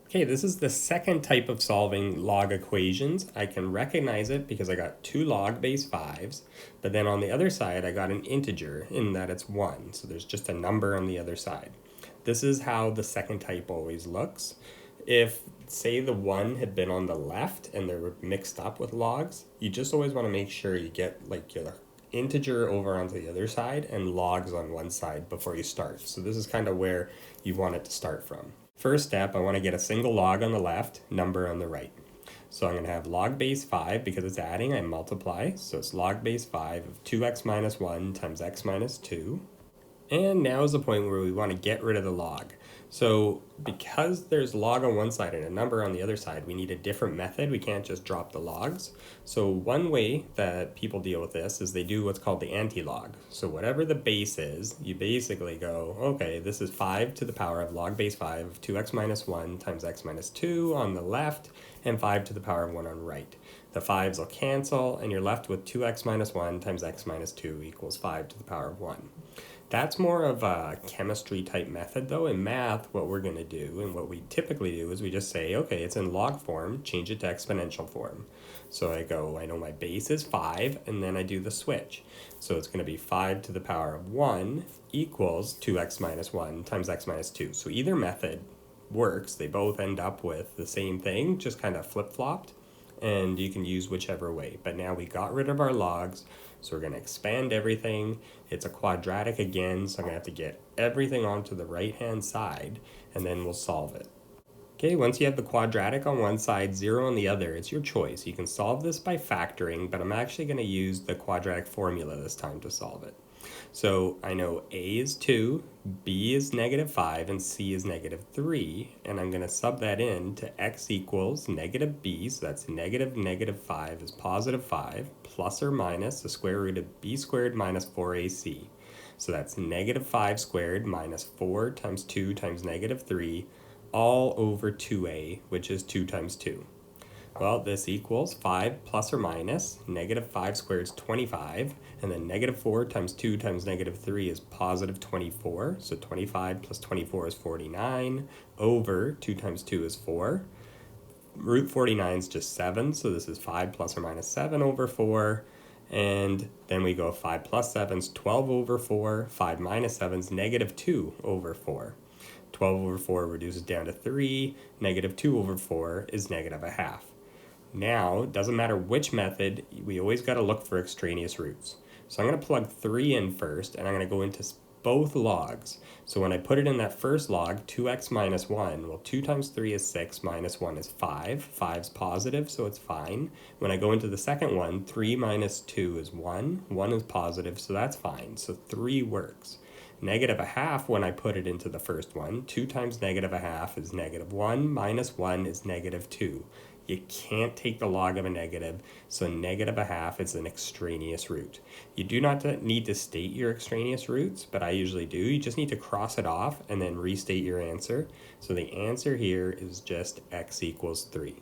Okay, this is the second type of solving log equations. I can recognize it because I got two log base 5s, but then on the other side I got an integer in that it's 1, so there's just a number on the other side. This is how the second type always looks. If, say, the 1 had been on the left and they were mixed up with logs, you just always want to make sure you get like your integer over onto the other side and logs on one side before you start. So this is kind of where you want it to start from. First step, I want to get a single log on the left, number on the right. So I'm going to have log base 5, because it's adding, I multiply. So it's log base 5 of 2x minus 1 times x minus 2. And now is the point where we want to get rid of the log. So because there's log on one side and a number on the other side, we need a different method. We can't just drop the logs. So one way that people deal with this is they do what's called the anti-log. So whatever the base is, you basically go, okay, this is 5 to the power of log base 5 of 2x minus 1 times x minus 2 on the left, and 5 to the power of 1 on the right. The 5s will cancel, and you're left with 2x minus 1 times x minus 2 equals 5 to the power of 1. That's more of a chemistry type method though. In math, what we're going to do and what we typically do is we just say, okay, it's in log form, change it to exponential form. So I go, I know my base is 5, and then I do the switch. So it's going to be 5 to the power of 1 equals 2x minus 1 times x minus 2. So either method works. They both end up with the same thing, just kind of flip-flopped. And you can use whichever way. But now we got rid of our logs, so we're going to expand everything. It's a quadratic again, so I'm going to have to get everything onto the right-hand side, and then we'll solve it. Okay, once you have the quadratic on one side, 0 on the other, it's your choice. You can solve this by factoring, but I'm actually going to use the quadratic formula this time to solve it. So I know A is 2, B is negative 5, and C is negative 3, and I'm going to sub that in to x equals negative b, so that's negative 5 is positive 5, plus or minus the square root of b squared minus 4ac. So that's negative 5 squared minus 4 times 2 times negative 3, all over 2a, which is 2 times 2. Well, this equals 5 plus or minus negative 5 squared is 25, and then negative 4 times 2 times negative 3 is positive 24. So 25 plus 24 is 49, over 2 times 2 is 4. Root 49 is just 7, so this is 5 plus or minus 7 over 4. And then we go 5 plus 7 is 12 over 4, 5 minus 7 is negative 2 over 4. 12 over 4 reduces down to 3, negative 2 over 4 is negative a half. Now, it doesn't matter which method, we always got to look for extraneous roots. So I'm going to plug 3 in first, and I'm going to go into both logs. So when I put it in that first log, 2x minus 1, well, 2 times 3 is 6, minus 1 is 5. 5 is positive, so it's fine. When I go into the second one, 3 minus 2 is 1. 1 is positive, so that's fine. So 3 works. Negative a half, when I put it into the first one, 2 times negative a half is negative 1, minus 1 is negative 2. You can't take the log of a negative, so negative a half is an extraneous root. You do not need to state your extraneous roots, but I usually do. You just need to cross it off and then restate your answer. So the answer here is just x equals 3.